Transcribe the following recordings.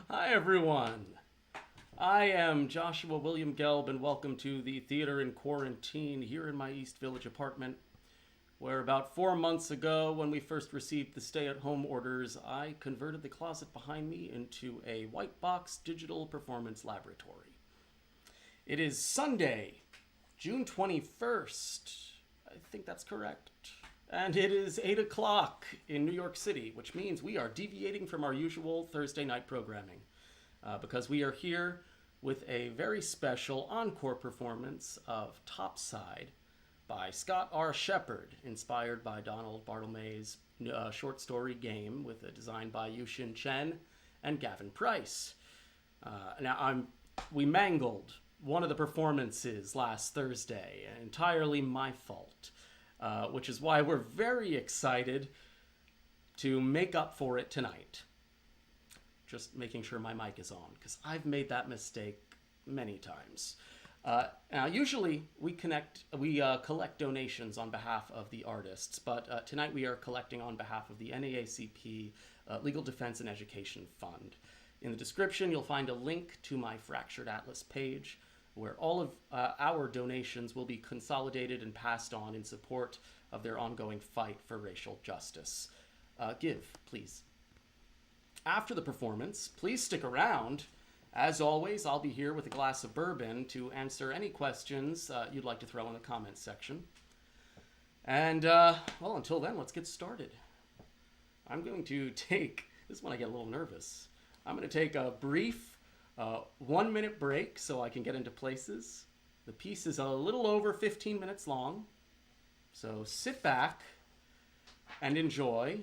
Hi everyone, I am Joshua William Gelb and welcome to the Theater in Quarantine here in my East Village apartment, where about 4 months ago when we first received the stay-at-home orders, I converted the closet behind me into a white box digital performance laboratory. It is Sunday, June 21st, I think that's correct. And it is 8 o'clock in New York City, which means we are deviating from our usual Thursday night programming because we are here with a very special encore performance of Topside by Scott R. Sheppard, inspired by Donald Barthelme's short story Game with a design by You-Shin Chen and Gavin Price. We mangled one of the performances last Thursday, entirely my fault. Which is why we're very excited to make up for it tonight. Just making sure my mic is on, because I've made that mistake many times. Now, usually we collect donations on behalf of the artists, but tonight we are collecting on behalf of the NAACP Legal Defense and Education Fund. In the description, you'll find a link to my Fractured Atlas page, where all of our donations will be consolidated and passed on in support of their ongoing fight for racial justice. Give, please. After the performance, please stick around. As always, I'll be here with a glass of bourbon to answer any questions you'd like to throw in the comments section. And, well, until then, let's get started. I'm going to take, this is when I get a little nervous, I'm going to take a brief 1 minute break so I can get into places. The piece is a little over 15 minutes long, so sit back and enjoy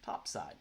Topside.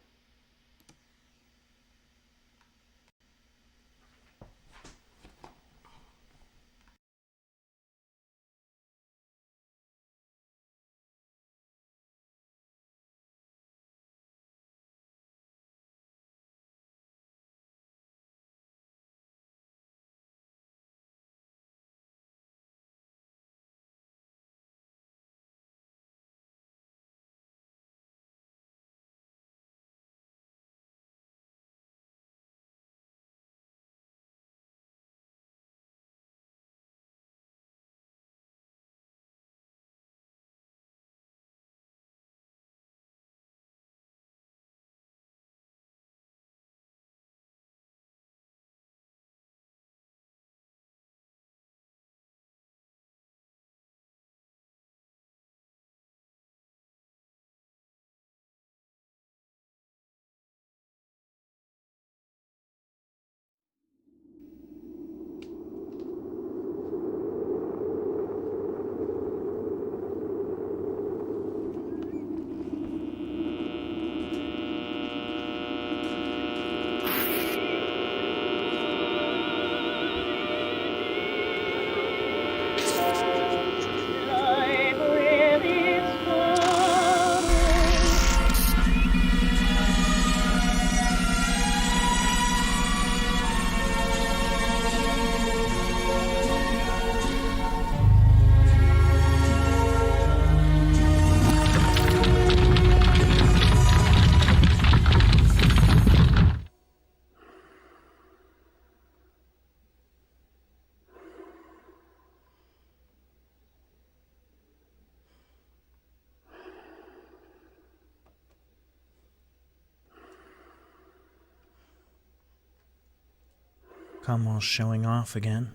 Come all showing off again.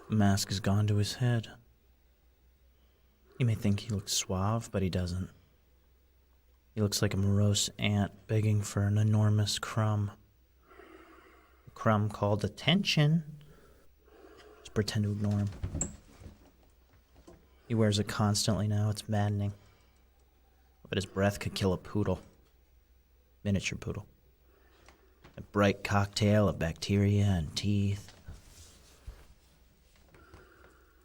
The mask has gone to his head. You may think he looks suave, but he doesn't. He looks like a morose ant begging for an enormous crumb. A crumb called attention. Just pretend to ignore him. He wears it constantly now, it's maddening. But his breath could kill a poodle. Miniature poodle. A bright cocktail of bacteria and teeth.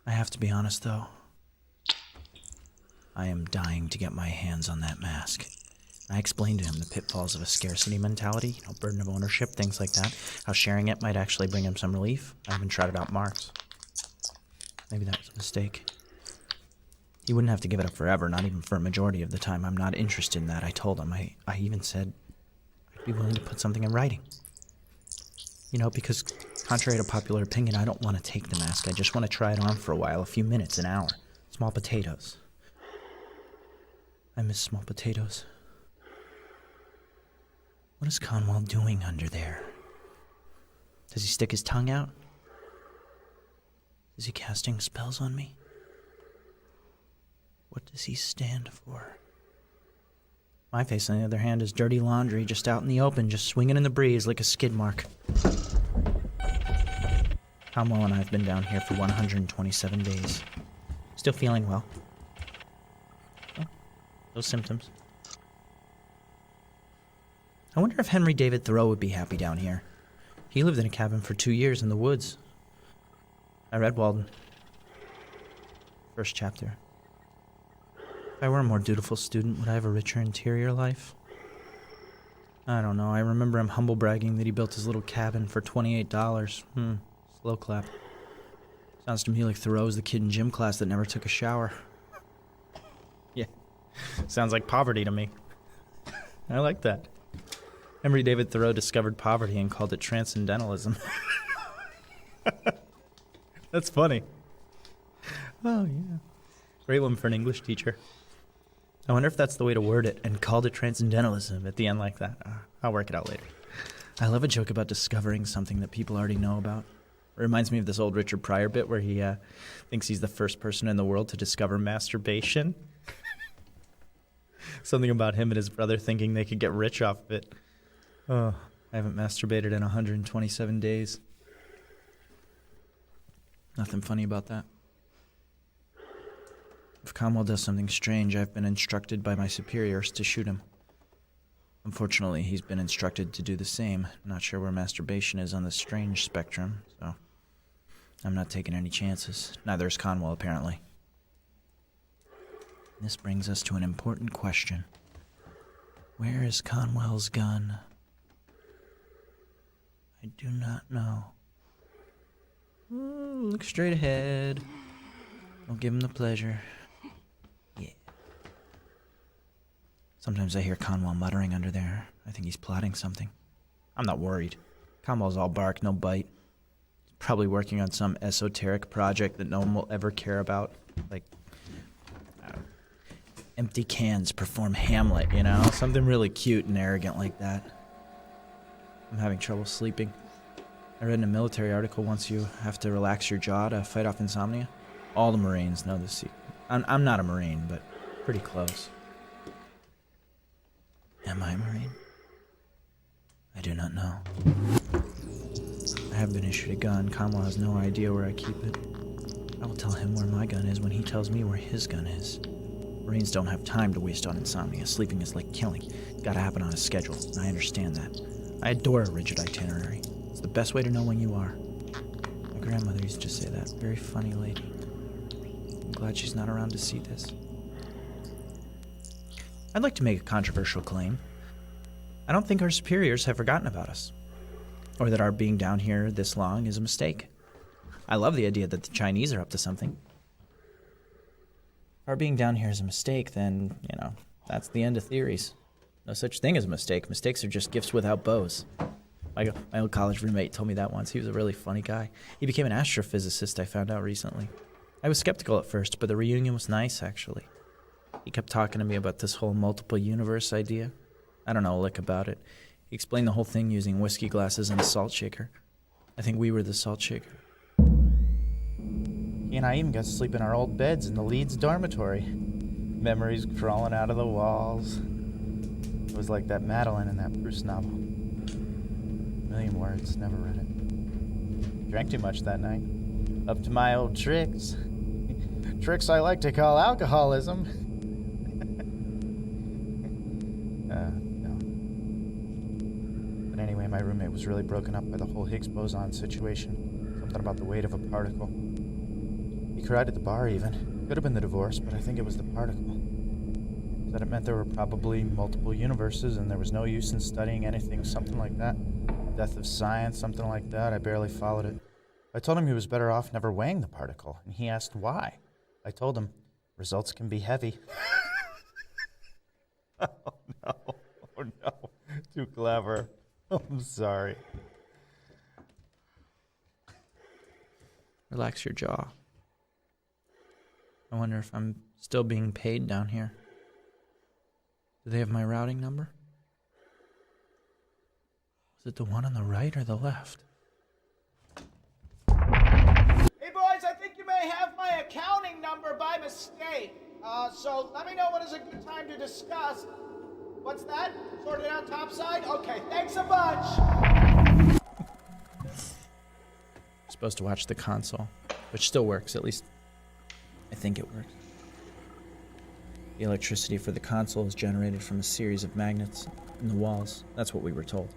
I have to be honest, though. I am dying to get my hands on that mask. I explained to him the pitfalls of a scarcity mentality, burden of ownership, things like that. How sharing it might actually bring him some relief. I even trotted out marks. Maybe that was a mistake. He wouldn't have to give it up forever, not even for a majority of the time. I'm not interested in that, I told him. I even said, I be willing to put something in writing. You know, because contrary to popular opinion, I don't want to take the mask. I just want to try it on for a while, a few minutes, an hour. Small potatoes. I miss small potatoes. What is Conwell doing under there? Does he stick his tongue out? Is he casting spells on me? What does he stand for? My face, on the other hand, is dirty laundry just out in the open, just swinging in the breeze like a skid mark. Conwell and I have been down here for 127 days. Still feeling well. Oh, those symptoms. I wonder if Henry David Thoreau would be happy down here. He lived in a cabin for 2 years in the woods. I read Walden. First chapter. If I were a more dutiful student, would I have a richer interior life? I don't know. I remember him humble bragging that he built his little cabin for $28. Slow clap. Sounds to me like Thoreau's the kid in gym class that never took a shower. Yeah. Sounds like poverty to me. I like that. Henry David Thoreau discovered poverty and called it transcendentalism. That's funny. Oh, yeah. Great one for an English teacher. I wonder if that's the way to word it, and called it transcendentalism at the end like that. I'll work it out later. I love a joke about discovering something that people already know about. It reminds me of this old Richard Pryor bit where he thinks he's the first person in the world to discover masturbation. Something about him and his brother thinking they could get rich off of it. Oh, I haven't masturbated in 127 days. Nothing funny about that. If Conwell does something strange, I've been instructed by my superiors to shoot him. Unfortunately, he's been instructed to do the same. Not sure where masturbation is on the strange spectrum, so I'm not taking any chances. Neither is Conwell, apparently. This brings us to an important question. Where is Conwell's gun? I do not know. Look straight ahead. Don't give him the pleasure. Yeah. Sometimes I hear Conwell muttering under there. I think he's plotting something. I'm not worried. Conwell's all bark, no bite. He's probably working on some esoteric project that no one will ever care about. Like, empty cans perform Hamlet, you know? Something really cute and arrogant like that. I'm having trouble sleeping. I read in a military article once you have to relax your jaw to fight off insomnia. All the Marines know this secret. I'm not a Marine, but pretty close. Am I a Marine? I do not know. I have been issued a gun. Conwell has no idea where I keep it. I will tell him where my gun is when he tells me where his gun is. Marines don't have time to waste on insomnia. Sleeping is like killing. It's gotta happen on a schedule, and I understand that. I adore a rigid itinerary. It's the best way to know when you are. My grandmother used to say that. Very funny lady. I'm glad she's not around to see this. I'd like to make a controversial claim. I don't think our superiors have forgotten about us, or that our being down here this long is a mistake. I love the idea that the Chinese are up to something. If our being down here is a mistake, then, that's the end of theories. No such thing as a mistake. Mistakes are just gifts without bows. My old college roommate told me that once. He was a really funny guy. He became an astrophysicist, I found out recently. I was skeptical at first, but the reunion was nice, actually. He kept talking to me about this whole multiple universe idea. I don't know a lick about it. He explained the whole thing using whiskey glasses and a salt shaker. I think we were the salt shaker. He and I even got to sleep in our old beds in the Leeds dormitory. Memories crawling out of the walls. It was like that Madeline in that Bruce novel. A million words, never read it. Drank too much that night. Up to my old tricks. Tricks I like to call alcoholism. No. But anyway, my roommate was really broken up by the whole Higgs boson situation. Something about the weight of a particle. He cried at the bar even. Could have been the divorce, but I think it was the particle. Said it meant there were probably multiple universes and there was no use in studying anything, something like that. Death of science, something like that. I barely followed it. I told him he was better off never weighing the particle, and he asked why. I told him, results can be heavy. Oh no. Too clever. I'm sorry. Relax your jaw. I wonder if I'm still being paid down here. Do they have my routing number? Is it the one on the right or the left? Hey boys, I think you may have my accounting number by mistake. So let me know when is a good time to discuss. What's that? Sort it out topside? Okay, thanks a bunch. Supposed to watch the console, which still works, at least I think it works. The electricity for the console is generated from a series of magnets in the walls. That's what we were told.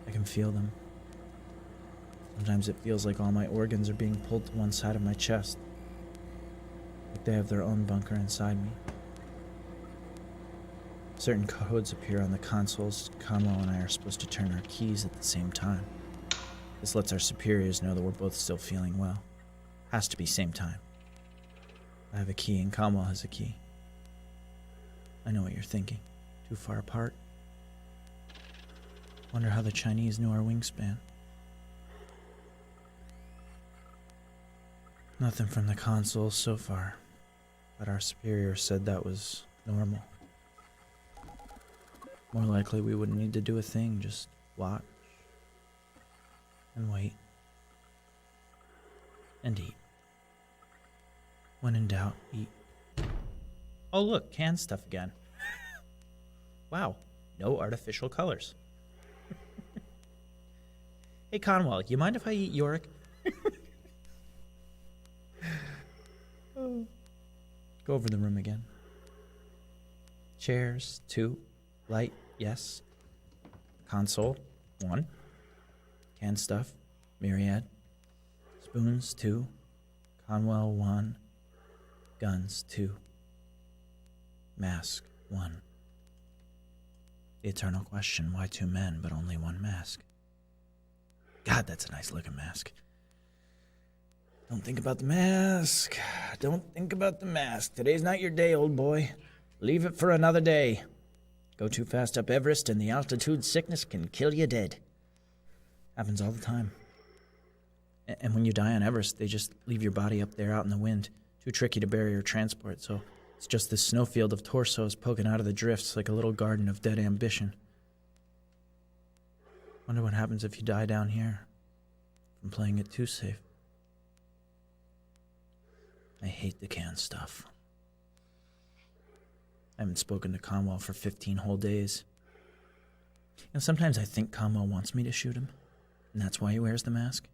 I can feel them. Sometimes it feels like all my organs are being pulled to one side of my chest. Like they have their own bunker inside me. Certain codes appear on the consoles. Conwell and I are supposed to turn our keys at the same time. This lets our superiors know that we're both still feeling well. Has to be same time. I have a key and Conwell has a key. I know what you're thinking. Too far apart. Wonder how the Chinese knew our wingspan. Nothing from the consoles so far, but our superior said that was normal. More likely we wouldn't need to do a thing, just watch and wait and eat. When in doubt, eat. Oh look, canned stuff again. Wow, no artificial colors. Hey Conwell, you mind if I eat Yorick? Go over the room again. Chairs, 2. Light, yes. Console, 1. Canned stuff, myriad. Spoons, 2. Conwell, 1. Guns, 2. Mask, 1. The eternal question, why 2 men but only 1 mask? God, that's a nice looking mask. Don't think about the mask. Don't think about the mask. Today's not your day, old boy. Leave it for another day. Go too fast up Everest and the altitude sickness can kill you dead. Happens all the time. And when you die on Everest, they just leave your body up there out in the wind. Too tricky to bury or transport, so it's just this snowfield of torsos poking out of the drifts like a little garden of dead ambition. Wonder what happens if you die down here from playing it too safe. I hate the canned stuff. I haven't spoken to Conwell for 15 whole days. Sometimes I think Conwell wants me to shoot him, and that's why he wears the mask.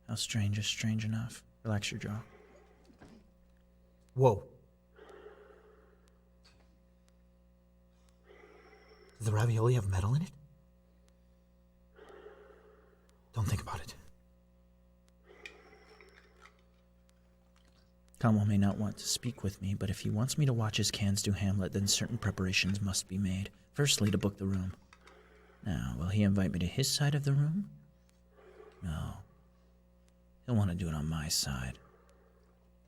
How strange is strange enough? Relax your jaw. Whoa. Does the ravioli have metal in it? Don't think about it. Conwell may not want to speak with me, but if he wants me to watch his cans do Hamlet, then certain preparations must be made. Firstly, to book the room. Now, will he invite me to his side of the room? No. He'll want to do it on my side.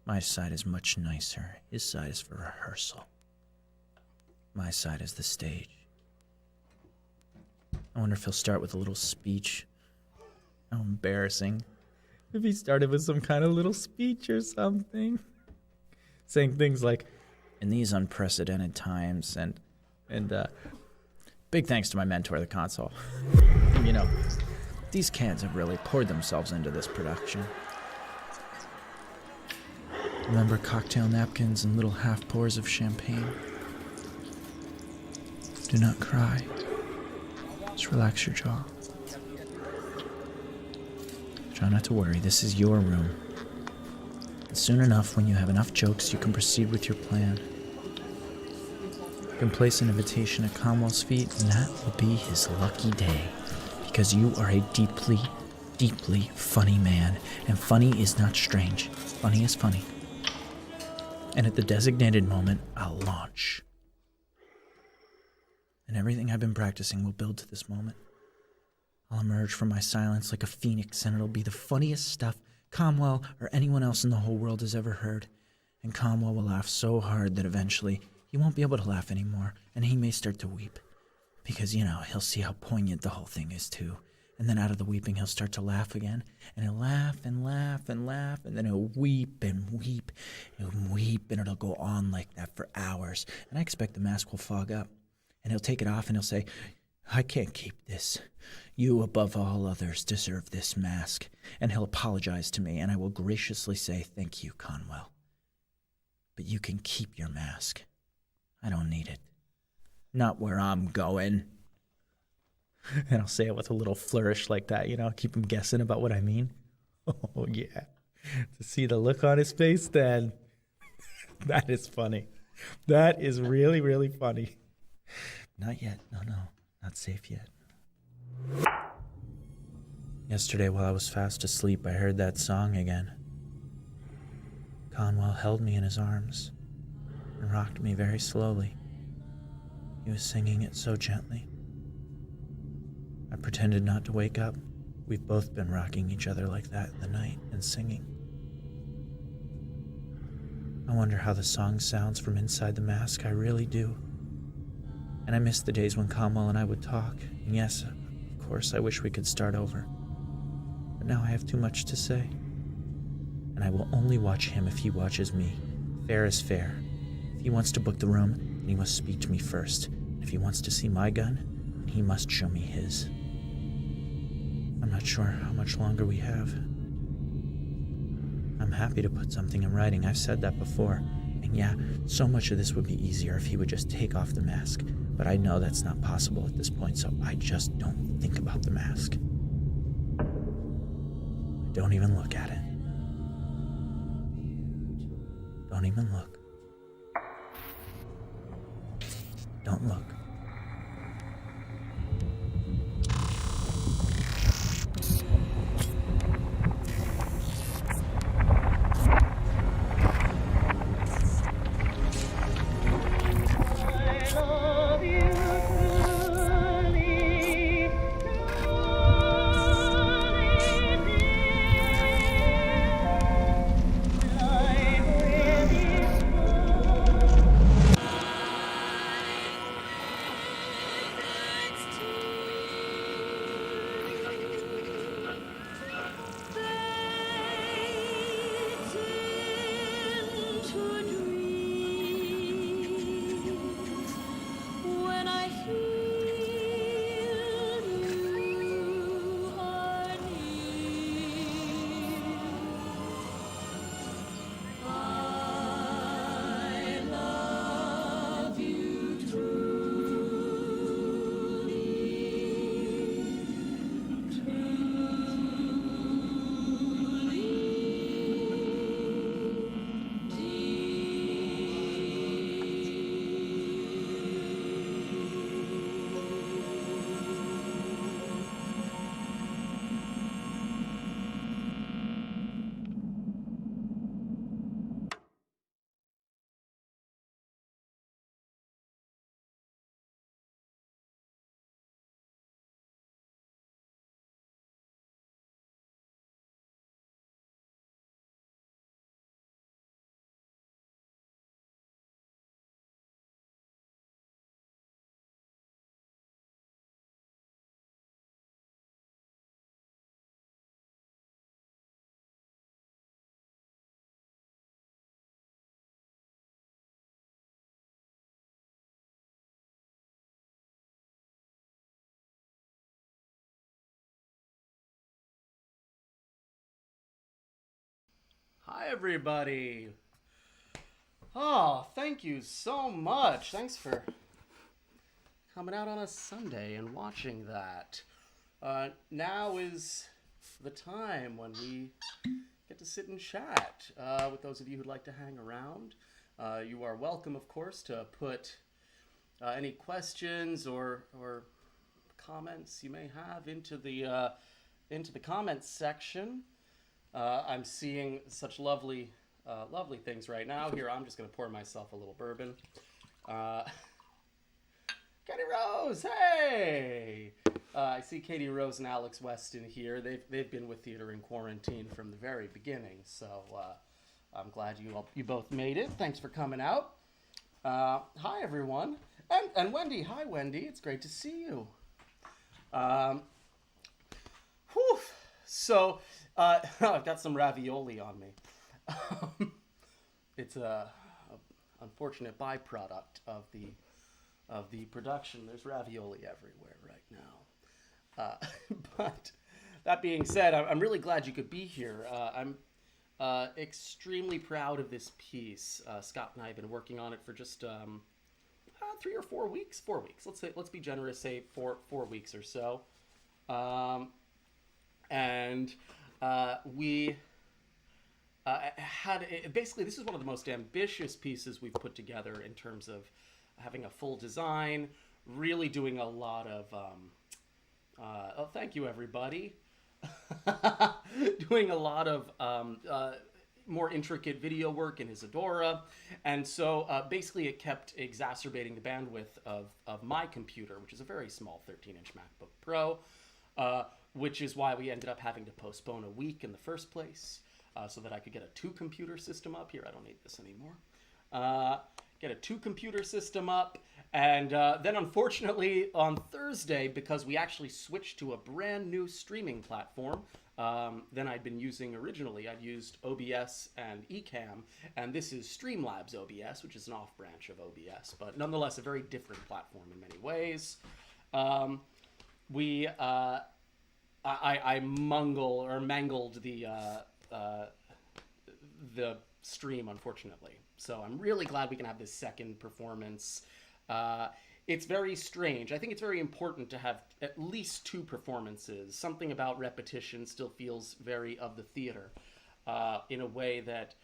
My side is much nicer. His side is for rehearsal. My side is the stage. I wonder if he'll start with a little speech. How embarrassing. If he started with some kind of little speech or something. Saying things like, in these unprecedented times, and big thanks to my mentor, the console. You know, these cans have really poured themselves into this production. Remember cocktail napkins and little half pours of champagne? Do not cry. Just relax your jaw. Try not to worry, this is your room. And soon enough, when you have enough jokes, you can proceed with your plan. You can place an invitation at Conwell's feet, and that will be his lucky day. Because you are a deeply, deeply funny man, and funny is not strange. Funny is funny. And at the designated moment, I'll launch. And everything I've been practicing will build to this moment. I'll emerge from my silence like a phoenix, and it'll be the funniest stuff Conwell or anyone else in the whole world has ever heard. And Conwell will laugh so hard that eventually he won't be able to laugh anymore, and he may start to weep. Because, he'll see how poignant the whole thing is, too. And then out of the weeping, he'll start to laugh again. And he'll laugh and laugh and laugh, and then he'll weep and weep and weep, and it'll go on like that for hours. And I expect the mask will fog up. And he'll take it off, and he'll say, I can't keep this. You, above all others, deserve this mask. And he'll apologize to me, and I will graciously say, thank you, Conwell. But you can keep your mask. I don't need it. Not where I'm going. And I'll say it with a little flourish like that, keep him guessing about what I mean. Oh, yeah. To see the look on his face, then that is funny. That is really, really funny. Not yet. No, not safe yet. Yesterday, while I was fast asleep, I heard that song again. Conwell held me in his arms and rocked me very slowly. He was singing it so gently. I pretended not to wake up. We've both been rocking each other like that in the night and singing. I wonder how the song sounds from inside the mask. I really do. And I miss the days when Conwell and I would talk. And yes, of course, I wish we could start over. But now I have too much to say. And I will only watch him if he watches me. Fair is fair. If he wants to book the room, then he must speak to me first. And if he wants to see my gun, then he must show me his. I'm not sure how much longer we have. I'm happy to put something in writing. I've said that before. And yeah, so much of this would be easier if he would just take off the mask. But I know that's not possible at this point, so I just don't think about the mask. I don't even look at it. Don't even look. Don't look. Hi, everybody. Oh, thank you so much. Thanks for coming out on a Sunday and watching that. Now is the time when we get to sit and chat with those of you who'd like to hang around. You are welcome, of course, to put any questions or comments you may have into the comments section. I'm seeing such lovely things right now. Here, I'm just going to pour myself a little bourbon. Katie Rose, hey! I see Katie Rose and Alex Weston here. They've been with Theater in Quarantine from the very beginning, so I'm glad you both made it. Thanks for coming out. Hi, everyone. And Wendy. Hi, Wendy. It's great to see you. Whew. So, I've got some ravioli on me. It's a unfortunate byproduct of the production. There's ravioli everywhere right now. But that being said, I'm really glad you could be here. I'm extremely proud of this piece. Scott and I have been working on it for just 3 or 4 weeks. 4 weeks. Let's be generous. Say 4 weeks or so. And we basically, this is one of the most ambitious pieces we've put together in terms of having a full design, really doing a lot of thank you, everybody. Doing a lot of more intricate video work in Isadora, and so basically it kept exacerbating the bandwidth of my computer, which is a very small 13-inch MacBook Pro, which is why we ended up having to postpone a week in the first place, so that I could get a 2-computer system up. Here, I don't need this anymore. Get a 2-computer system up, and then unfortunately on Thursday, because we actually switched to a brand new streaming platform than I'd been using originally. I'd used OBS and Ecamm, and this is Streamlabs OBS, which is an off-branch of OBS, but nonetheless a very different platform in many ways. I mangled the stream, unfortunately. So I'm really glad we can have this second performance. It's very strange. I think it's very important to have at least 2 performances. Something about repetition still feels very of the theater, in a way that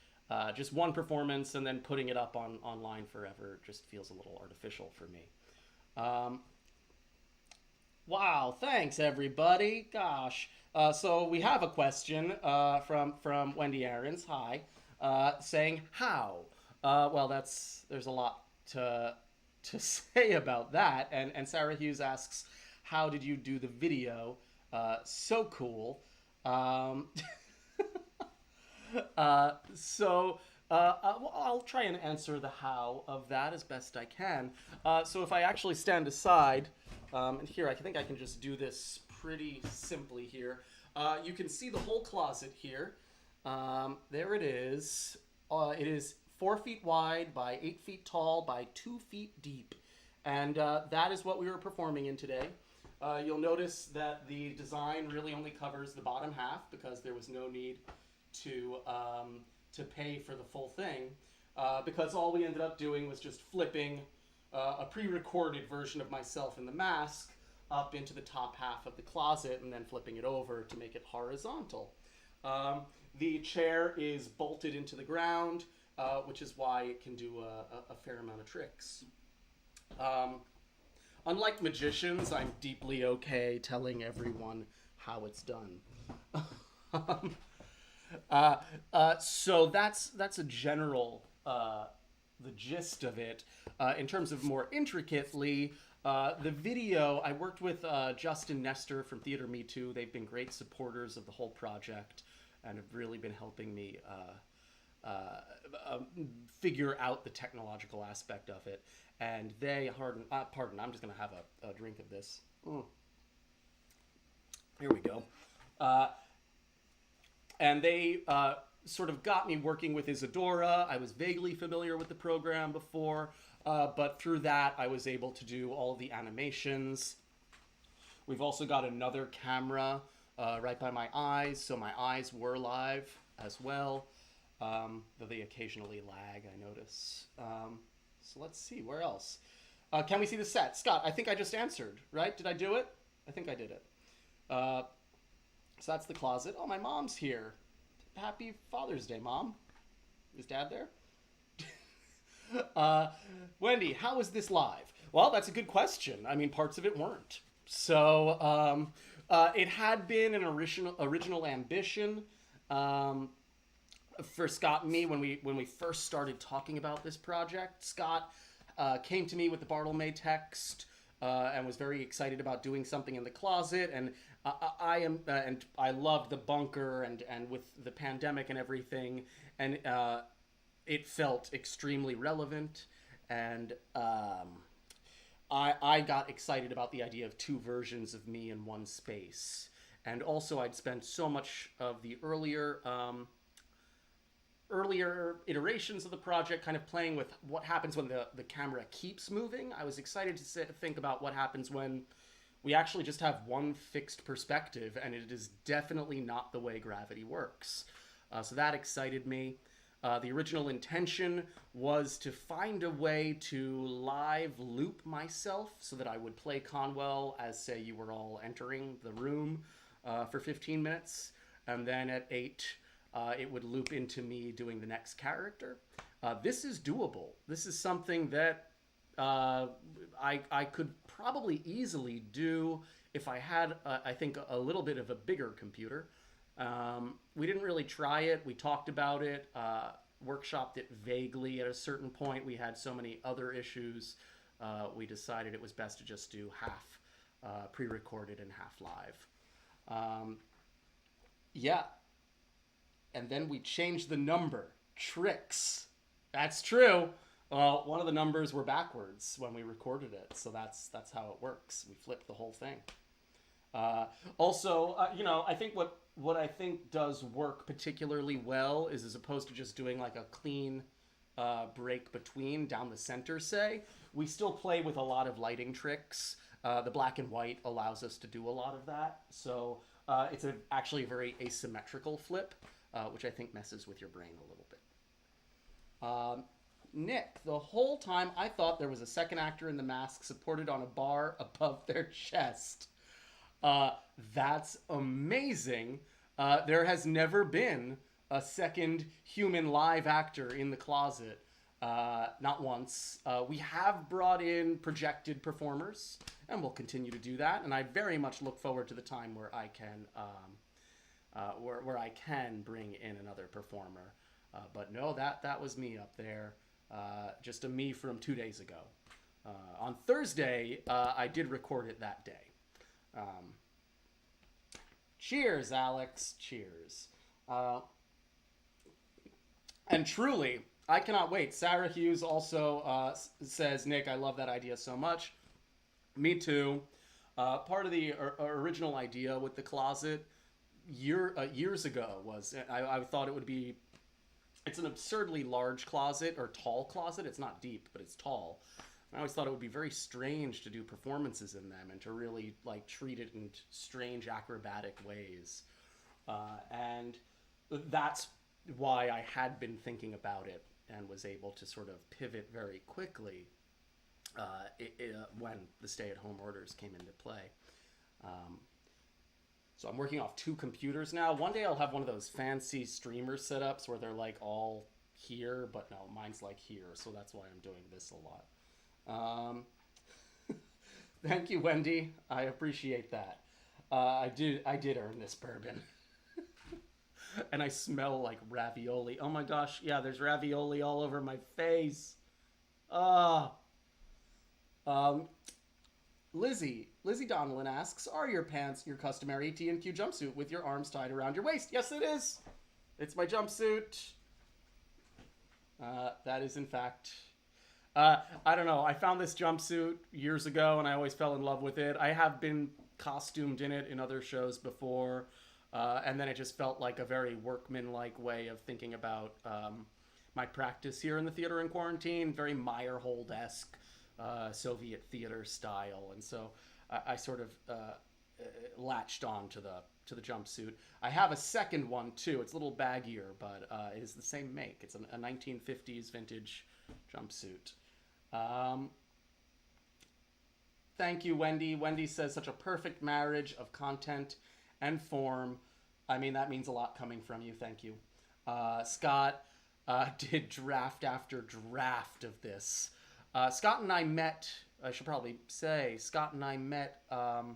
just one performance and then putting it up online forever just feels a little artificial for me. Wow, thanks everybody. Gosh. So we have a question from Wendy Aarons. Hi. Saying how? Well, there's a lot to say about that. And Sarah Hughes asks, how did you do the video? So cool. I'll try and answer the how of that as best I can. So if I actually stand aside, and here I think I can just do this pretty simply here. You can see the whole closet here. There it is. It is 4 feet wide by 8 feet tall by 2 feet deep. And that is what we were performing in today. You'll notice that the design really only covers the bottom half because there was no need to pay for the full thing. Because all we ended up doing was just flipping a pre-recorded version of myself in the mask up into the top half of the closet and then flipping it over to make it horizontal. The chair is bolted into the ground, which is why it can do a fair amount of tricks. Unlike magicians, I'm deeply okay telling everyone how it's done. So that's a general, the gist of it. In terms of more intricately, the video, I worked with Justin Nestor from Theater Me Too. They've been great supporters of the whole project and have really been helping me figure out the technological aspect of it. And they, pardon, I'm just going to have a drink of this. Here we go. And they sort of got me working with Isadora. I was vaguely familiar with the program before, but through that I was able to do all of the animations. We've also got another camera right by my eyes, so my eyes were live as well, though they occasionally lag, I notice. So let's see, where else? Can we see the set? Scott, I think I just answered, right? Did I do it? I think I did it. So that's the closet. Oh, my mom's here. Happy Father's Day, Mom. Is Dad there? Wendy, how is this live? Well, that's a good question. I mean, parts of it weren't. So it had been an original ambition for Scott and me when we first started talking about this project. Scott came to me with the Barthelme text and was very excited about doing something in the closet, and I loved the bunker and with the pandemic and everything, and it felt extremely relevant, and I got excited about the idea of two versions of me in one space. And also, I'd spent so much of the earlier iterations of the project kind of playing with what happens when the camera keeps moving. I was excited to think about what happens when we actually just have one fixed perspective, and it is definitely not the way gravity works. So that excited me. The original intention was to find a way to live loop myself so that I would play Conwell as, say, you were all entering the room for 15 minutes, and then at 8, it would loop into me doing the next character. This is doable. This is something that I could probably easily do if I had, I think, a little bit of a bigger computer. We didn't really try it. We talked about it, workshopped it vaguely. At a certain point, we had so many other issues. We decided it was best to just do half pre-recorded and half live. Yeah. And then we changed the number. Tricks. That's true. One of the numbers were backwards when we recorded it, so that's how it works. We flipped the whole thing. Also, I think what I think does work particularly well is, as opposed to just doing like a clean break between down the center, say, we still play with a lot of lighting tricks. The black and white allows us to do a lot of that, so it's actually a very asymmetrical flip, which I think messes with your brain a little bit. Nick, the whole time I thought there was a second actor in the mask supported on a bar above their chest. That's amazing. There has never been a second human live actor in the closet. Not once. We have brought in projected performers, and we'll continue to do that. And I very much look forward to the time where I can, where I can bring in another performer. But no, that was me up there. Just a me from 2 days ago. On Thursday, I did record it that day. Cheers, Alex. Cheers. And truly, I cannot wait. Sarah Hughes also says, Nick, I love that idea so much. Me too. Part of the original idea with the closet years ago was I thought it would be, it's an absurdly large closet, or tall closet. It's not deep, but it's tall. I always thought it would be very strange to do performances in them and to really like treat it in strange acrobatic ways. And that's why I had been thinking about it and was able to sort of pivot very quickly when the stay-at-home orders came into play. So I'm working off 2 computers now. One day I'll have one of those fancy streamer setups where they're like all here, but no, mine's like here. So that's why I'm doing this a lot. Thank you, Wendy. I appreciate that. I did earn this bourbon. And I smell like ravioli. Oh my gosh, yeah, there's ravioli all over my face. Lizzie Donellan asks, are your pants your customary TiQ jumpsuit with your arms tied around your waist? Yes, it is. It's my jumpsuit. That is, in fact... I don't know. I found this jumpsuit years ago, and I always fell in love with it. I have been costumed in it in other shows before, and then it just felt like a very workmanlike way of thinking about my practice here in the theater in quarantine. Very Meyerhold-esque, Soviet theater style, and so I sort of latched on to the jumpsuit. I have a second one too. It's a little baggier, but it is the same make. It's a 1950s vintage jumpsuit. Thank you, Wendy. Wendy says, such a perfect marriage of content and form. I mean, that means a lot coming from you. Thank you. Scott did draft after draft of this. Scott and I met, I should probably say, Scott and I met over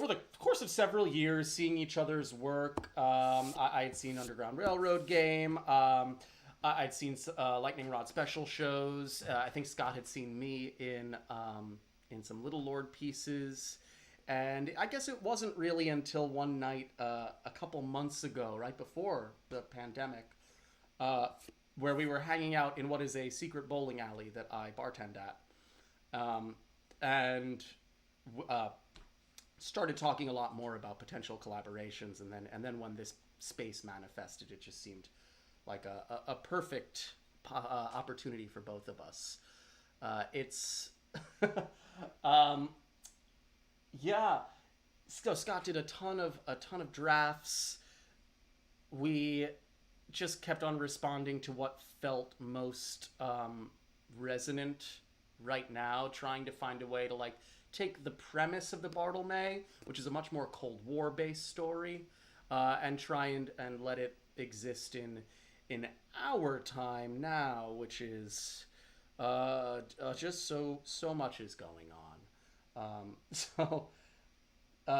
the course of several years, seeing each other's work. I had seen Underground Railroad Game. I'd seen Lightning Rod special shows. I think Scott had seen me in some Little Lord pieces. And I guess it wasn't really until one night a couple months ago, right before the pandemic, where we were hanging out in what is a secret bowling alley that I bartend at, and started talking a lot more about potential collaborations, and then when this space manifested, it just seemed like a perfect opportunity for both of us. It's yeah. So Scott did a ton of drafts. We just kept on responding to what felt most resonant right now, trying to find a way to like take the premise of the Barthelme, which is a much more Cold War based story, and try and let it exist in our time now, which is just so much is going on.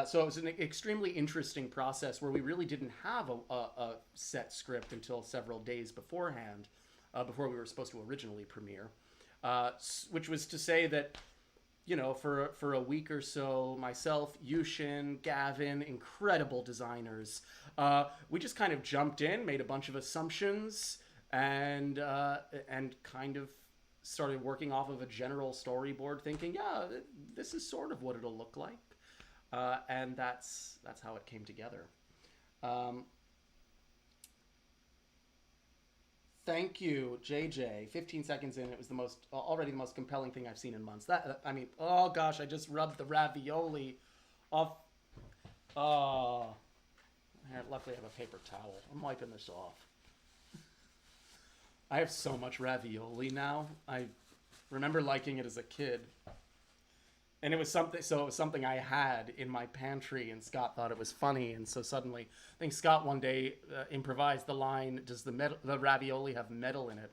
So it was an extremely interesting process where we really didn't have a set script until several days beforehand, before we were supposed to originally premiere, which was to say that, you know, for a week or so, myself, You-Shin, Gavin, incredible designers, we just kind of jumped in, made a bunch of assumptions, and kind of started working off of a general storyboard, thinking, yeah, this is sort of what it'll look like. And that's how it came together. Thank you, JJ. 15 seconds in, it was already the most compelling thing I've seen in months. I mean, oh gosh, I just rubbed the ravioli off. Oh, luckily I have a paper towel. I'm wiping this off. I have so much ravioli now. I remember liking it as a kid. And it was something I had in my pantry, and Scott thought it was funny, and so suddenly, I think Scott one day improvised the line, "Does the ravioli have metal in it?"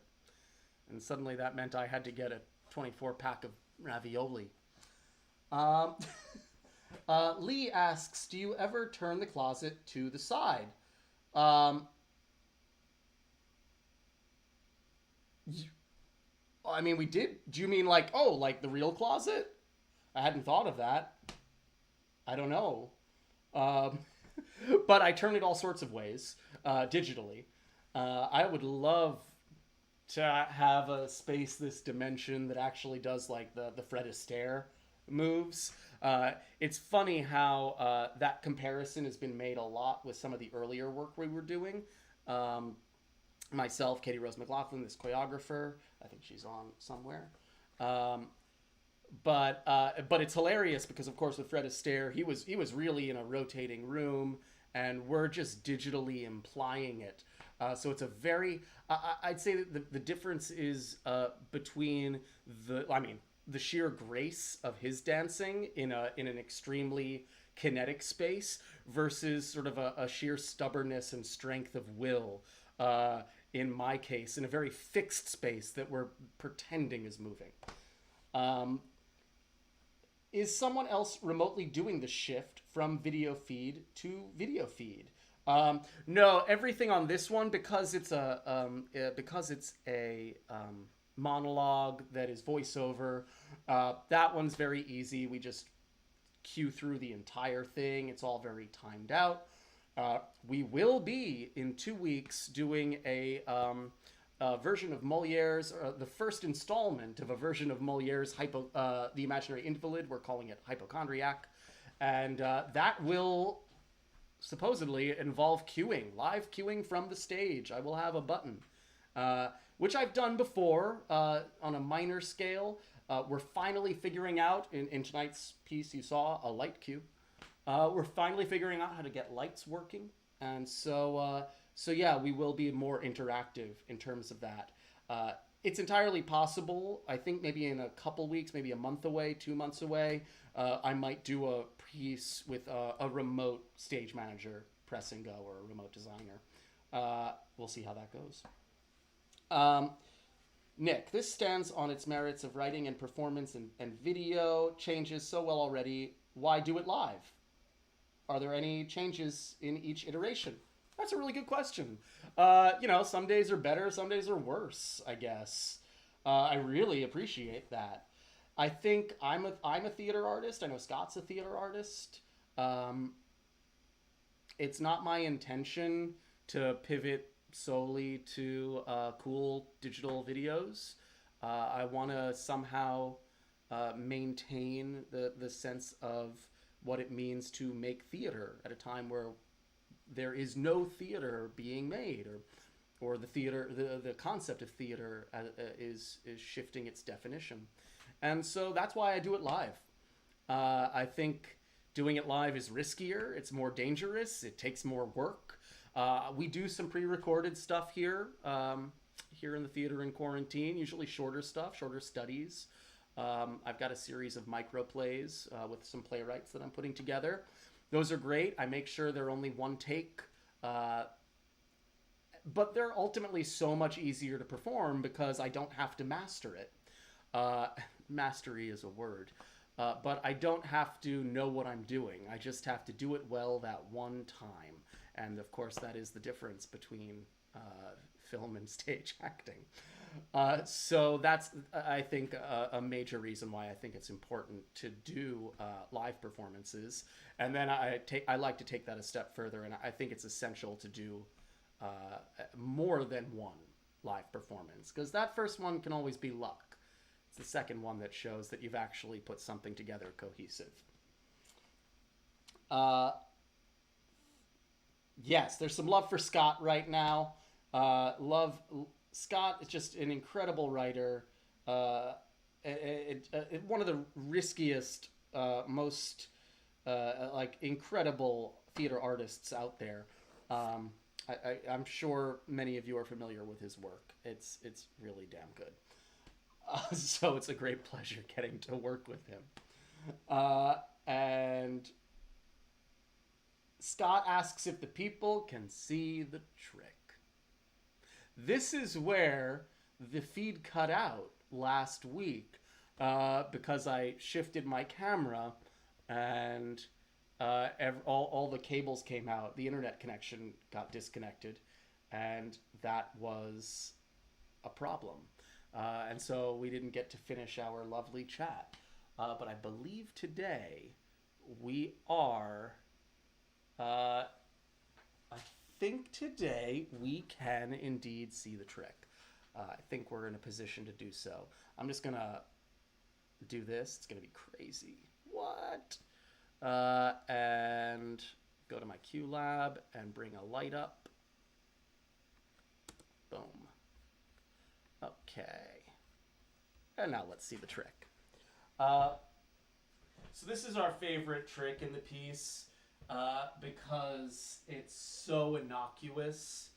And suddenly that meant I had to get a 24-pack of ravioli. Lee asks, "Do you ever turn the closet to the side?" I mean, we did. Do you mean like the real closet? I hadn't thought of that. I don't know. But I turn it all sorts of ways, digitally. I would love to have a space this dimension that actually does like the Fred Astaire moves. It's funny how that comparison has been made a lot with some of the earlier work we were doing. Myself, Katie Rose McLaughlin, this choreographer. I think she's on somewhere. But it's hilarious because, of course, with Fred Astaire, he was really in a rotating room, and we're just digitally implying it. So it's a very, I'd say that the difference is between the sheer grace of his dancing in an extremely kinetic space versus sort of a sheer stubbornness and strength of will, in my case, in a very fixed space that we're pretending is moving. Is someone else remotely doing the shift from video feed to video feed? No, everything on this one, because it's a monologue that is voiceover. That one's very easy. We just cue through the entire thing. It's all very timed out. We will be in 2 weeks doing a version of Moliere's, the first installment of a version of Moliere's The Imaginary Invalid. We're calling it Hypochondriac. And that will supposedly involve queuing, live queuing from the stage. I will have a button, which I've done before on a minor scale. We're finally figuring out, in tonight's piece you saw a light queue. We're finally figuring out how to get lights working. And so yeah, we will be more interactive in terms of that. It's entirely possible. I think maybe in a couple weeks, maybe a month away, 2 months away, I might do a piece with a remote stage manager, press and go, or a remote designer. We'll see how that goes. Nick, this stands on its merits of writing and performance and video changes so well already. Why do it live? Are there any changes in each iteration? That's a really good question. Some days are better, some days are worse, I guess. I really appreciate that. I think I'm a theater artist. I know Scott's a theater artist. It's not my intention to pivot solely to cool digital videos. I want to somehow maintain the sense of what it means to make theater at a time where there is no theater being made, or the theater, the concept of theater is shifting its definition. And so that's why I do it live. I think doing it live is riskier, it's more dangerous, it takes more work. We do some pre-recorded stuff here in the theater in quarantine, usually shorter stuff, shorter studies. I've got a series of micro plays with some playwrights that I'm putting together. Those are great. I make sure they're only one take. But they're ultimately so much easier to perform because I don't have to master it. Mastery is a word. But I don't have to know what I'm doing. I just have to do it well that one time. And of course, that is the difference between film and stage acting. So that's, I think, a major reason why I think it's important to do live performances. And then I like to take that a step further, and I think it's essential to do more than one live performance, because that first one can always be luck. It's the second one that shows that you've actually put something together cohesive. Yes, there's some love for Scott right now. Scott is just an incredible writer. One of the riskiest, most incredible theater artists out there. I'm sure many of you are familiar with his work. It's really damn good. So it's a great pleasure getting to work with him. And Scott asks if the people can see the trick. This is where the feed cut out last week because I shifted my camera and all the cables came out. The internet connection got disconnected, and that was a problem. And so we didn't get to finish our lovely chat. But I believe today we are... I think today we can indeed see the trick. I think we're in a position to do so. I'm just going to do this. It's going to be crazy. What? And go to my Q lab and bring a light up. Boom. Okay. And now let's see the trick. So this is our favorite trick in the piece because it's so innocuous.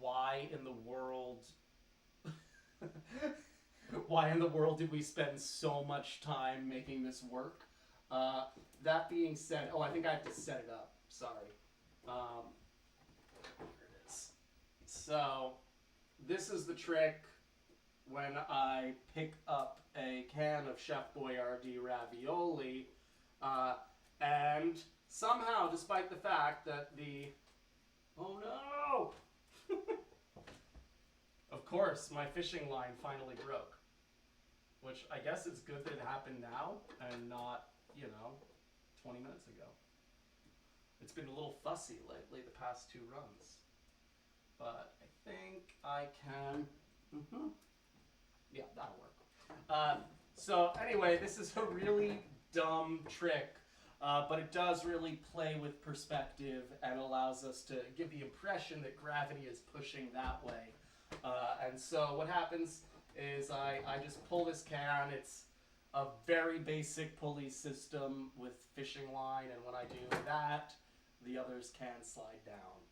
Why in the world... Why in the world did we spend so much time making this work? That being said, I think I have to set it up. Sorry. Here it is. So, this is the trick when I pick up a can of Chef Boyardee ravioli, and somehow, despite the fact that oh no! Of course, my fishing line finally broke. Which I guess it's good that it happened now and not, 20 minutes ago. It's been a little fussy lately, the past two runs. But I think I can... Yeah, that'll work. So anyway, this is a really dumb trick, but it does really play with perspective and allows us to give the impression that gravity is pushing that way. And so what happens is I just pull this can. It's a very basic pulley system with fishing line, and when I do that, the others can slide down.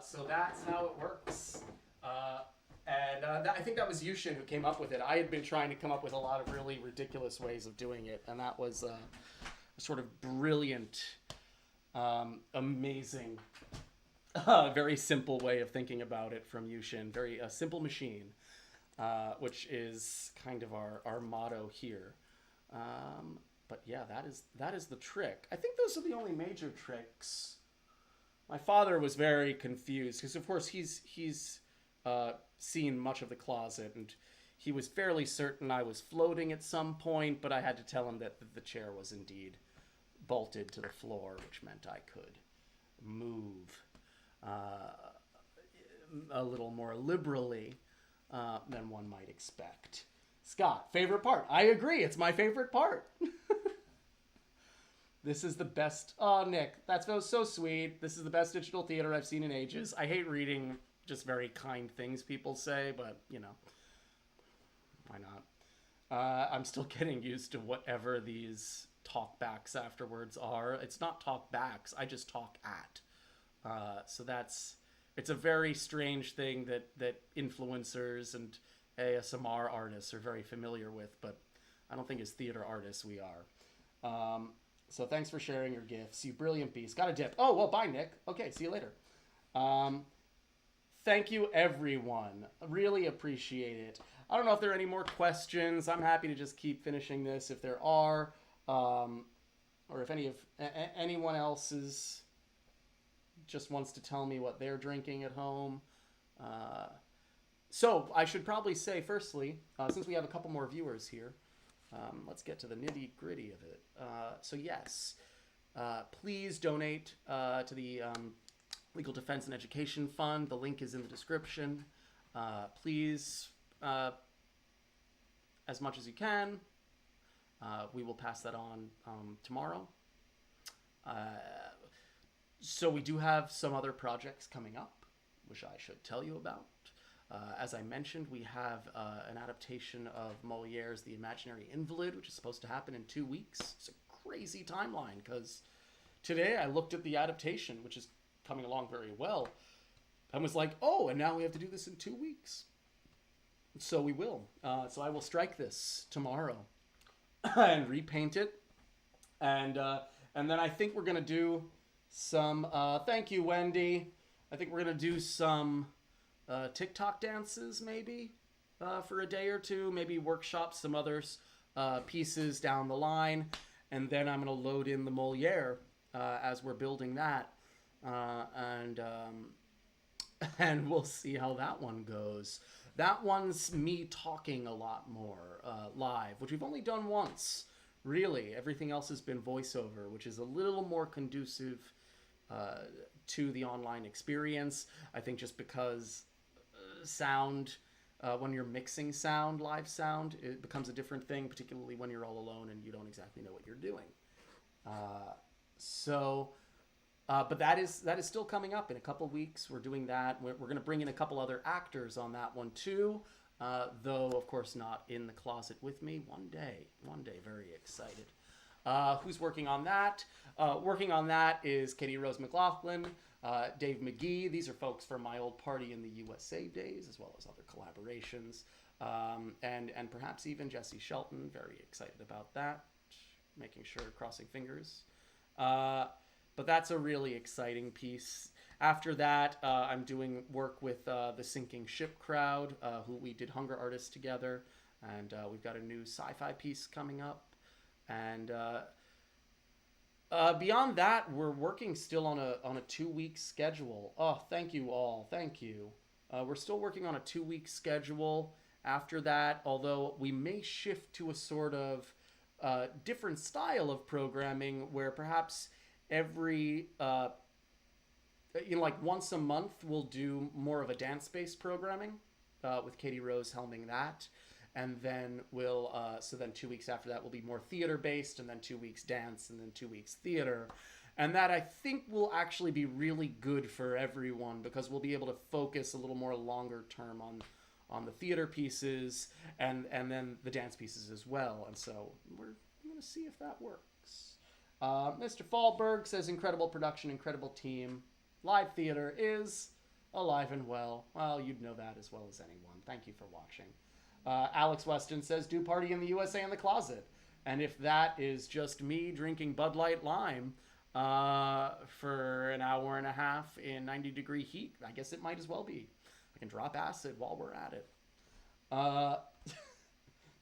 So that's how it works. I think that was You-Shin who came up with it. I had been trying to come up with a lot of really ridiculous ways of doing it, and that was a sort of brilliant, amazing, very simple way of thinking about it from You-Shin. Very simple machine. Which is kind of our motto here. But yeah, that is the trick. I think those are the only major tricks. My father was very confused because, of course, he's seen much of the closet, and he was fairly certain I was floating at some point, but I had to tell him that the chair was indeed bolted to the floor, which meant I could move. a little more liberally than one might expect. Scott, favorite part? I agree. It's my favorite part. This is the best. Oh, Nick, that feels so sweet. This is the best digital theater I've seen in ages. I hate reading just very kind things people say, but, you know, why not? I'm still getting used to whatever these talkbacks afterwards are. It's not talkbacks. I just talk at. So it's a very strange thing that influencers and ASMR artists are very familiar with, but I don't think as theater artists we are. So thanks for sharing your gifts. You brilliant beast. Got a dip. Oh, well, bye, Nick. Okay, see you later. Thank you, everyone. Really appreciate it. I don't know if there are any more questions. I'm happy to just keep finishing this if there are, or if anyone else just wants to tell me what they're drinking at home. So I should probably say, firstly, since we have a couple more viewers here, let's get to the nitty gritty of it. So yes, please donate to the Legal Defense and Education Fund. The link is in the description. Please, as much as you can. We will pass that on tomorrow. So we do have some other projects coming up, which I should tell you about. As I mentioned, we have an adaptation of Moliere's The Imaginary Invalid, which is supposed to happen in 2 weeks. It's a crazy timeline, because today I looked at the adaptation, which is coming along very well, and was like, oh, and now we have to do this in 2 weeks. So we will. So I will strike this tomorrow and repaint it. And then I think we're going to do some, thank you, Wendy. I think we're going to do some TikTok dances maybe for a day or two, maybe workshop some others pieces down the line, and then I'm going to load in the Moliere as we're building that, and we'll see how that one goes. That one's me talking a lot more live, which we've only done once, really. Everything else has been voiceover, which is a little more conducive to the online experience. I think just because sound, when you're mixing sound, live sound, it becomes a different thing, particularly when you're all alone and you don't exactly know what you're doing. But that is still coming up in a couple weeks. We're doing that. We're going to bring in a couple other actors on that one too, though of course not in the closet with me. One day, very excited. Who's working on that? Working on that is Katie Rose McLaughlin, Dave McGee. These are folks from my old Party in the USA days, as well as other collaborations, and perhaps even Jesse Shelton. Very excited about that. Making sure, crossing fingers. But that's a really exciting piece. After that, I'm doing work with the Sinking Ship crowd, who we did Hunger Artists together, and we've got a new sci-fi piece coming up. And beyond that, we're working still on a 2-week schedule. Oh, thank you all. Thank you. We're still working on a 2-week schedule after that, although we may shift to a sort of different style of programming where perhaps every, like once a month, we'll do more of a dance-based programming with Katie Rose helming that. And then so then 2 weeks after that will be more theater-based, and then 2 weeks dance, and then 2 weeks theater. And that, I think, will actually be really good for everyone, because we'll be able to focus a little more longer term on the theater pieces and then the dance pieces as well. And so we're going to see if that works. Mr. Fallberg says, incredible production, incredible team. Live theater is alive and well. Well, you'd know that as well as anyone. Thank you for watching. Alex Weston says, do Party in the USA in the closet. And if that is just me drinking Bud Light Lime for an hour and a half in 90-degree heat, I guess it might as well be. I can drop acid while we're at it.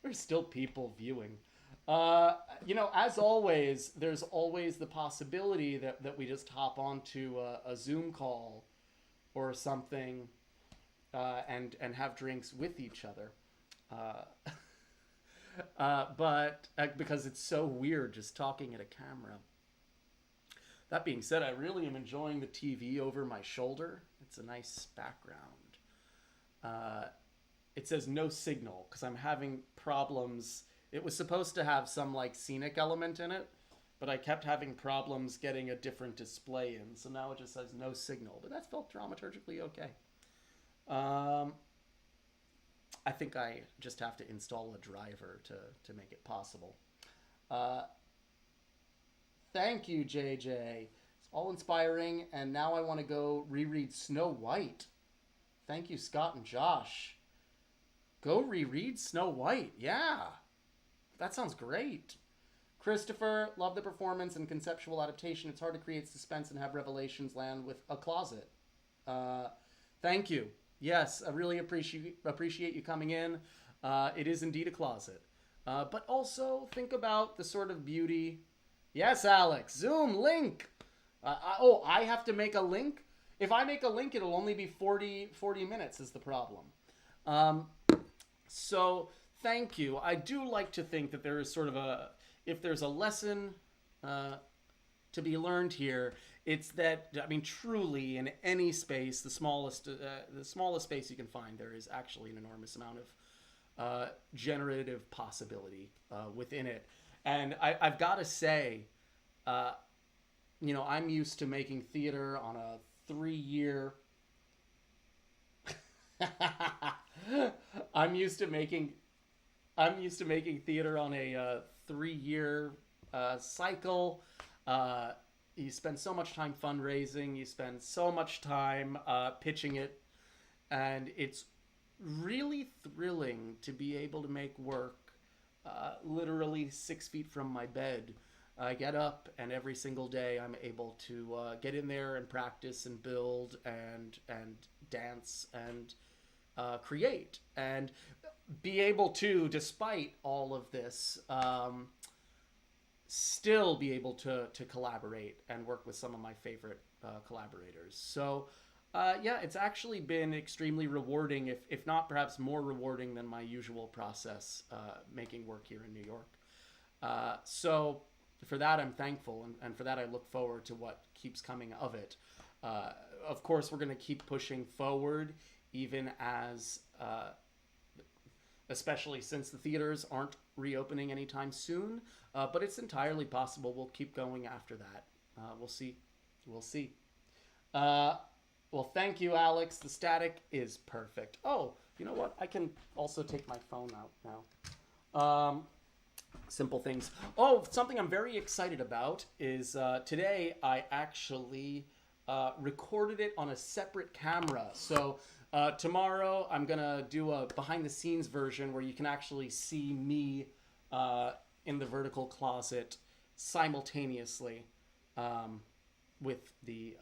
There's still people viewing. As always, there's always the possibility that we just hop onto a Zoom call or something and have drinks with each other. But because it's so weird just talking at a camera. That being said, I really am enjoying the TV over my shoulder. It's a nice background. It says no signal because I'm having problems. It was supposed to have some like scenic element in it, but I kept having problems getting a different display in. So now it just says no signal, but that felt dramaturgically okay. I think I just have to install a driver to make it possible. Thank you, JJ. It's all inspiring, and now I want to go reread Snow White. Thank you, Scott and Josh. Go reread Snow White. Yeah, that sounds great. Christopher, love the performance and conceptual adaptation. It's hard to create suspense and have revelations land with a closet. Thank you. Yes, I really appreciate you coming in. It is indeed a closet. But also think about the sort of beauty. Yes, Alex. Zoom link. I have to make a link? If I make a link, it'll only be 40 minutes is the problem. So thank you. I do like to think that there is sort of if there's a lesson to be learned here, it's that, I mean, truly in any space, the smallest space you can find, there is actually an enormous amount of generative possibility within it. And I've got to say, I'm used to making theater on a 3-year. I'm used to making theater on a 3-year cycle. You spend so much time fundraising. You spend so much time pitching it, and it's really thrilling to be able to make work literally 6 feet from my bed. I get up, and every single day I'm able to get in there and practice and build and dance and create, and be able to, despite all of this, still be able to collaborate and work with some of my favorite collaborators. So it's actually been extremely rewarding, if not perhaps more rewarding than my usual process making work here in New York. So for that, I'm thankful, and for that, I look forward to what keeps coming of it. Of course, we're going to keep pushing forward, even as, especially since the theaters aren't reopening anytime soon, but it's entirely possible we'll keep going after that. We'll see. Well, thank you, Alex. The static is perfect. Oh, you know what? I can also take my phone out now. Simple things. Oh, something I'm very excited about is today I actually recorded it on a separate camera. So tomorrow I'm going to do a behind-the-scenes version where you can actually see me in the vertical closet simultaneously with the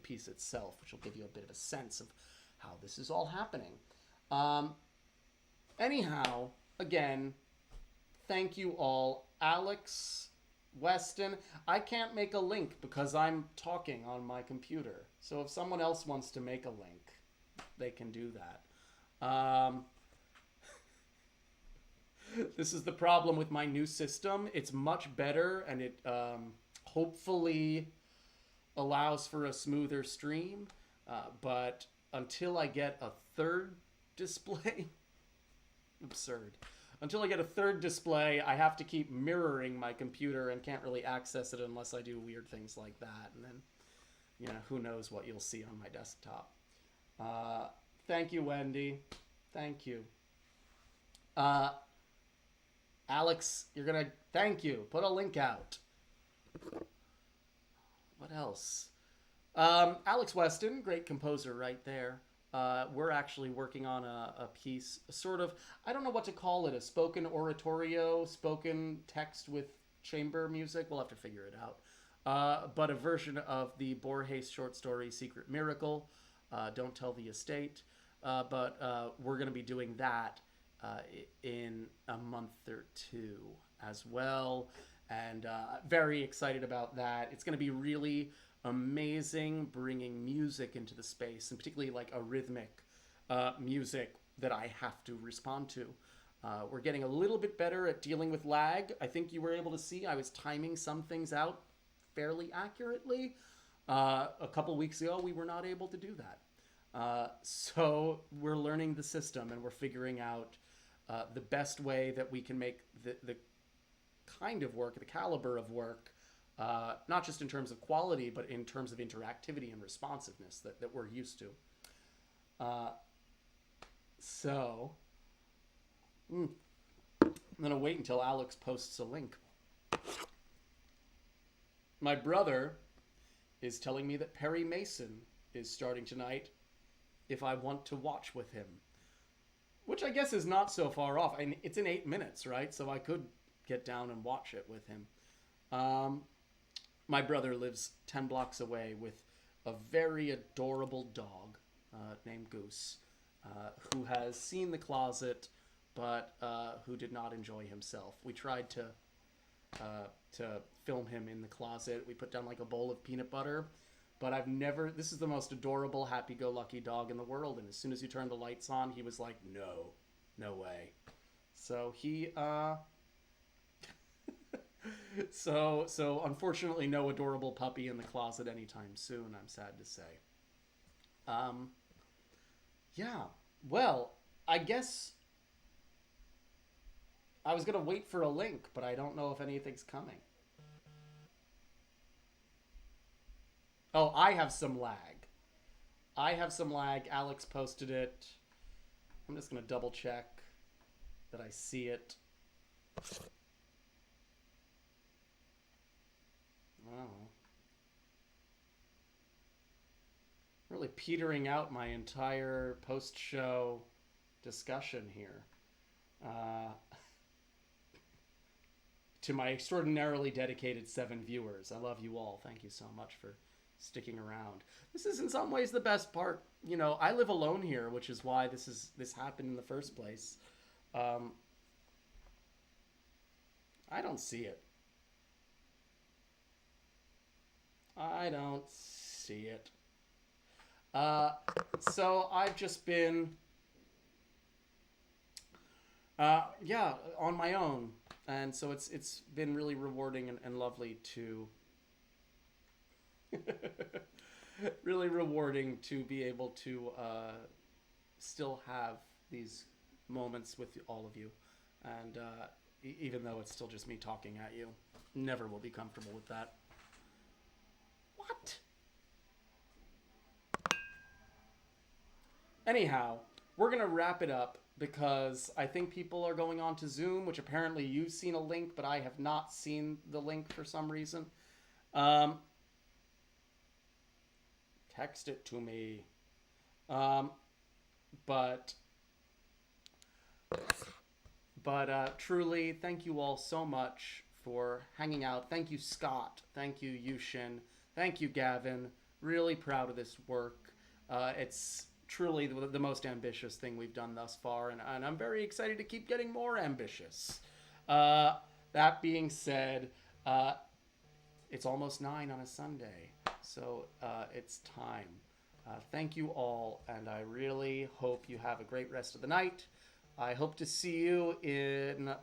piece itself, which will give you a bit of a sense of how this is all happening. Anyhow, again, thank you all. Alex, Weston, I can't make a link because I'm talking on my computer. So if someone else wants to make a link, they can do that. This is the problem with my new system. It's much better, and it hopefully allows for a smoother stream. But until I get a third display, absurd. Until I get a third display, I have to keep mirroring my computer and can't really access it unless I do weird things like that. And then, who knows what you'll see on my desktop. Thank you, Wendy. Thank you. Alex, thank you. Put a link out. What else? Alex Weston, great composer right there. We're actually working on a piece, sort of, I don't know what to call it, a spoken oratorio, spoken text with chamber music. We'll have to figure it out. But a version of the Borges short story, Secret Miracle, Don't Tell the Estate. But we're going to be doing that in a month or two as well. And very excited about that. It's going to be really amazing bringing music into the space, and particularly like a rhythmic music that I have to respond to. We're getting a little bit better at dealing with lag. I think you were able to see I was timing some things out fairly accurately. A couple weeks ago, we were not able to do that. So we're learning the system, and we're figuring out the best way that we can make the kind of work, the caliber of work, not just in terms of quality, but in terms of interactivity and responsiveness that we're used to. So I'm going to wait until Alex posts a link. My brother is telling me that Perry Mason is starting tonight if I want to watch with him, which I guess is not so far off. And it's in 8 minutes, right? So I could get down and watch it with him. My brother lives 10 blocks away with a very adorable dog named Goose, who has seen the closet, but who did not enjoy himself. We tried to film him in the closet. We put down like a bowl of peanut butter, but this is the most adorable, happy-go-lucky dog in the world. And as soon as you turn the lights on, he was like, no way. So he, so unfortunately no adorable puppy in the closet anytime soon, I'm sad to say. Yeah, well, I guess I was going to wait for a link, but I don't know if anything's coming. Oh, I have some lag. Alex posted it. I'm just going to double check that I see it. Oh. Really petering out my entire post-show discussion here. To my extraordinarily dedicated 7 viewers, I love you all. Thank you so much for sticking around. This is in some ways the best part. You know, I live alone here, which is why this happened in the first place. I don't see it. I don't see it. So I've just been, on my own. And so it's been really rewarding and lovely to, really rewarding to be able to still have these moments with all of you. And even though it's still just me talking at you, never will be comfortable with that. What? Anyhow, we're going to wrap it up because I think people are going on to Zoom, which apparently you've seen a link, but I have not seen the link for some reason. Text it to me. But truly, thank you all so much for hanging out. Thank you, Scott. Thank you, You-Shin. Thank you, Gavin. Really proud of this work. It's truly the most ambitious thing we've done thus far, and I'm very excited to keep getting more ambitious. That being said, it's almost 9 on a Sunday, so it's time. Thank you all, and I really hope you have a great rest of the night. I hope to see you in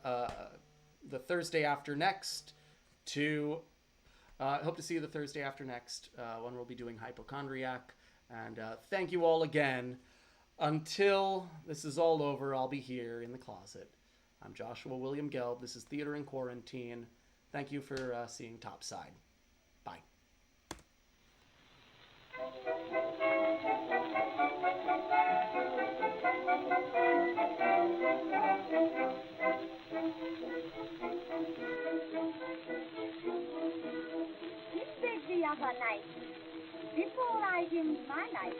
the Thursday after next I hope to see you the Thursday after next when we'll be doing Hypochondriac. And thank you all again. Until this is all over, I'll be here in the closet. I'm Joshua William Gelb. This is Theater in Quarantine. Thank you for seeing Topside. Bye. You said the other night, before I end my life,